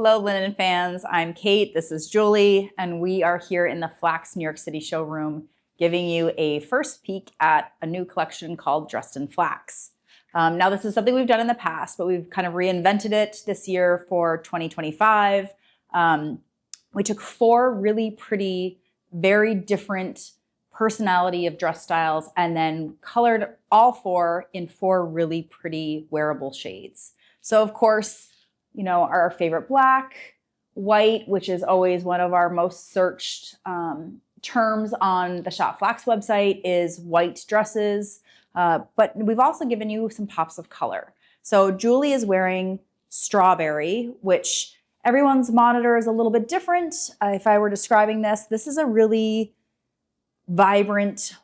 Hello, Linen fans. I'm Kate. This is Julie, and we are here in the Flax New York City showroom giving you a first peek at a new collection called Dressed in FLAX. Now, this is something we've done in the past, but we've kind of reinvented it this year for 2025. We took 4 really pretty, very different personality of dress styles and then colored all 4 in 4 really pretty wearable shades. So, of course, you know, our favorite black, white, which is always one of our most searched terms on the Shop Flax website, is white dresses. But we've also given you some pops of color. So Julie is wearing strawberry, which everyone's monitor is a little bit different. If I were describing this, this is a really vibrant,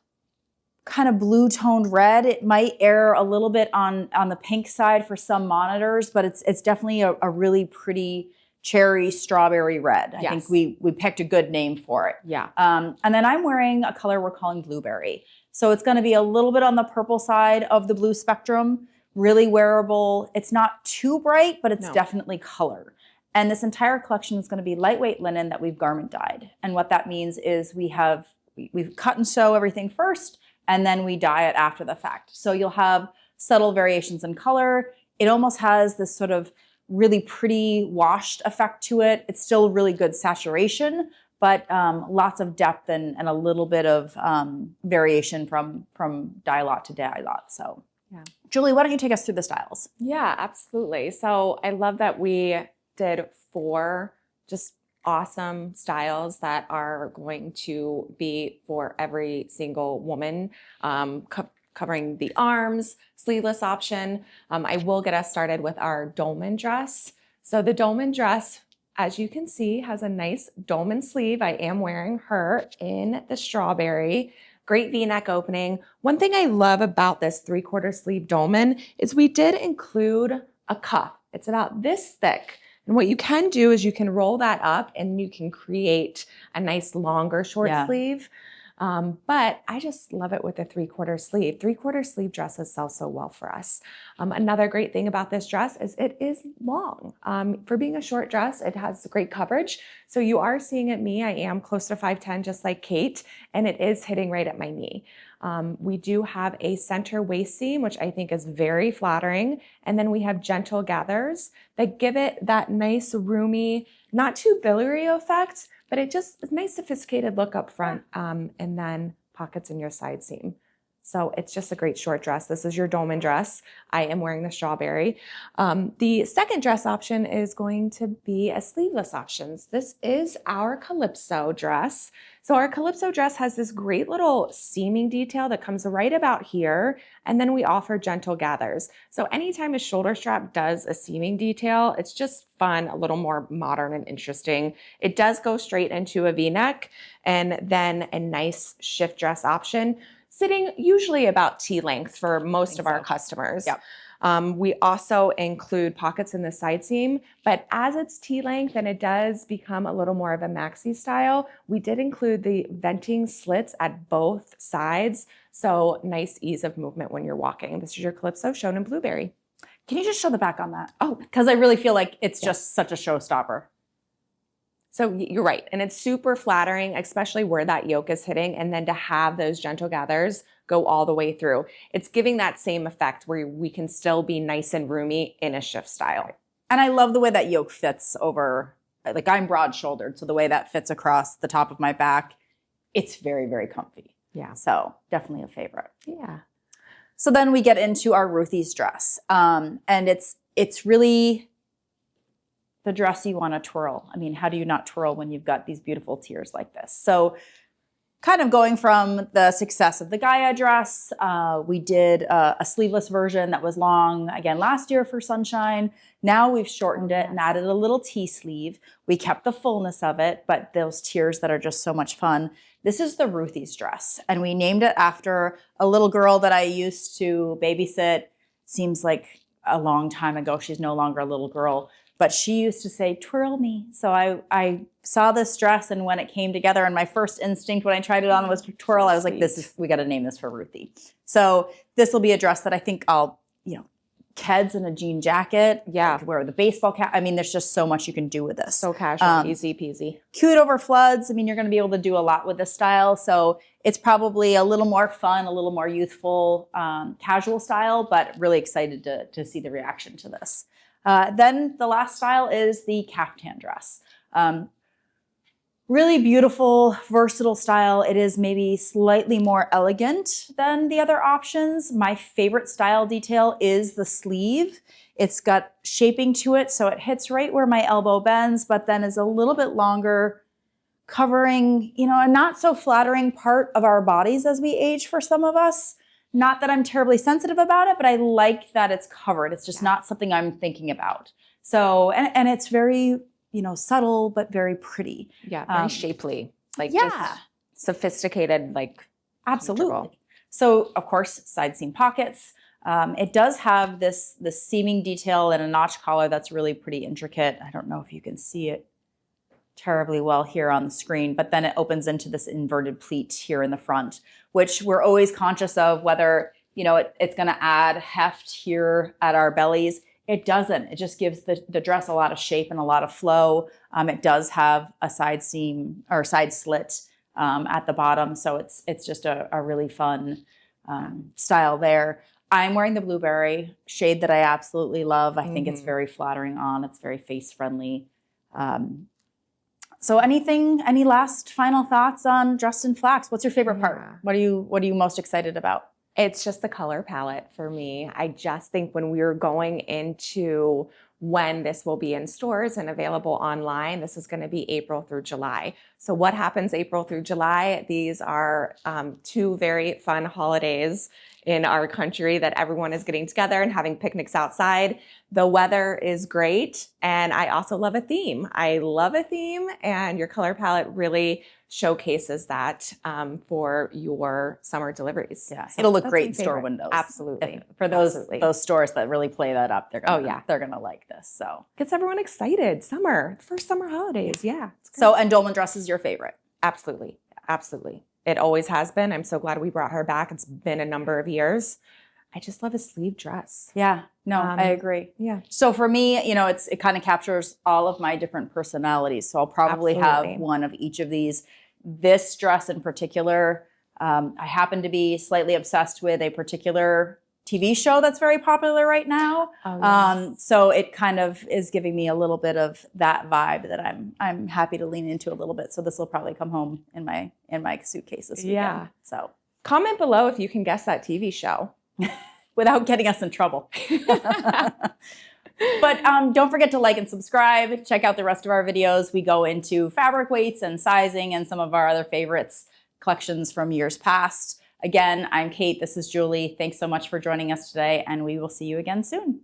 kind of blue toned red. It might err a little bit on the pink side for some monitors, but it's definitely a really pretty cherry strawberry red. I think we picked a good name for it. Yeah. And then I'm wearing a color we're calling blueberry. So it's going to be a little bit on the purple side of the blue spectrum, really wearable. It's not too bright, but it's definitely color. And this entire collection is going to be lightweight linen that we've garment dyed. And what that means is we've cut and sew everything first, and then we dye it after the fact. So you'll have subtle variations in color. It almost has this sort of really pretty washed effect to it. It's still really good saturation, but lots of depth and a little bit of variation from dye lot to dye lot. So yeah. Julie, why don't you take us through the styles? Yeah, absolutely. So I love that we did 4 just awesome styles that are going to be for every single woman, covering the arms, sleeveless option. I will get us started with our Dolman dress. So the Dolman dress, as you can see, has a nice dolman sleeve. I am wearing her in the strawberry. Great V-neck opening. One thing I love about this 3/4 sleeve dolman is we did include a cuff. It's about this thick. And what you can do is you can roll that up and you can create a nice longer short sleeve. But I just love it with a 3/4 sleeve. 3/4 sleeve dresses sell so well for us. Another great thing about this dress is it is long. For being a short dress, it has great coverage. So you are seeing at me, I am close to 5'10", just like Kate, and it is hitting right at my knee. We do have a center waist seam, which I think is very flattering. And then we have gentle gathers that give it that nice, roomy, not too billowy effect, but it just is a nice sophisticated look up front, and then pockets in your side seam. So it's just a great short dress. This is your Dolman dress. I am wearing the strawberry. The second dress option is going to be a sleeveless option. This is our Calypso dress. So our Calypso dress has this great little seaming detail that comes right about here, and then we offer gentle gathers. So anytime a shoulder strap does a seaming detail, it's just fun, a little more modern and interesting. It does go straight into a V-neck and then a nice shift dress option, sitting usually about T-length for most of our customers. Yep. We also include pockets in the side seam, but as it's T-length and it does become a little more of a maxi style, we did include the venting slits at both sides, so nice ease of movement when you're walking. This is your Calypso shown in blueberry. Can you just show the back on that? Oh, because I really feel like it's just such a showstopper. So you're right. And it's super flattering, especially where that yoke is hitting. And then to have those gentle gathers go all the way through. It's giving that same effect where we can still be nice and roomy in a shift style. And I love the way that yoke fits over, like I'm broad shouldered. So the way that fits across the top of my back, it's very, very comfy. Yeah. So definitely a favorite. Yeah. So then we get into our Ruthie's dress. And it's really the dress you want to twirl. I mean, how do you not twirl when you've got these beautiful tiers like this? So kind of going from the success of the Gaia dress, we did a sleeveless version that was long, again, last year for Sunshine. Now we've shortened it and added a little T-sleeve. We kept the fullness of it, but those tiers that are just so much fun. This is the Ruthie's dress, and we named it after a little girl that I used to babysit. Seems like a long time ago. She's no longer a little girl. But she used to say, twirl me. So I saw this dress, and when it came together, and my first instinct when I tried it on was to twirl, I was like, we got to name this for Ruthie. So this will be a dress that I think I'll, Keds and a jean jacket. Yeah. You could wear with a baseball cap. I mean, there's just so much you can do with this. So casual, easy peasy. Cute over floods. I mean, you're going to be able to do a lot with this style. So it's probably a little more fun, a little more youthful, casual style, but really excited to see the reaction to this. Then the last style is the Caftan Dress. Really beautiful, versatile style. It is maybe slightly more elegant than the other options. My favorite style detail is the sleeve. It's got shaping to it, so it hits right where my elbow bends, but then is a little bit longer, covering, a not so flattering part of our bodies as we age for some of us. Not that I'm terribly sensitive about it, but I like that it's covered. It's just not something I'm thinking about. So, and it's very, subtle, but very pretty. Yeah, very shapely. Just sophisticated, Absolutely. So, of course, side seam pockets. It does have this seaming detail and a notch collar that's really pretty intricate. I don't know if you can see it terribly well here on the screen, but then it opens into this inverted pleat here in the front, which we're always conscious of whether, it's going to add heft here at our bellies. It doesn't. It just gives the dress a lot of shape and a lot of flow. It does have a side seam or side slit at the bottom, so it's just a really fun style there. I'm wearing the blueberry shade that I absolutely love. I think it's very flattering on. It's very face friendly. So any last final thoughts on Dressed in FLAX? What's your favorite part? What are you most excited about? It's just the color palette for me. I just think when we were going into when this will be in stores and available online, this is going to be April through July. So what happens April through July? These are 2 very fun holidays in our country that everyone is getting together and having picnics outside. The weather is great, and I also love a theme. I love a theme, and your color palette really showcases that for your summer deliveries. Yeah, so it'll look great in store windows. Absolutely. For those stores that really play that up, they're gonna like this. So gets everyone excited. Summer, first summer holidays. Yeah. So, and Dolman Dress is your favorite? Absolutely. Absolutely. It always has been. I'm so glad we brought her back. It's been a number of years. I just love a sleeve dress. Yeah, no, I agree. Yeah. So for me, it kind of captures all of my different personalities. So I'll probably have one of each of these. This dress in particular, I happen to be slightly obsessed with a particular TV show that's very popular right now. Oh, yes. So it kind of is giving me a little bit of that vibe that I'm happy to lean into a little bit. So this will probably come home in my suitcase this weekend. Yeah. So comment below if you can guess that TV show without getting us in trouble. But don't forget to like and subscribe. Check out the rest of our videos. We go into fabric weights and sizing and some of our other favorites, collections from years past. Again, I'm Kate. This is Julie. Thanks so much for joining us today, and we will see you again soon.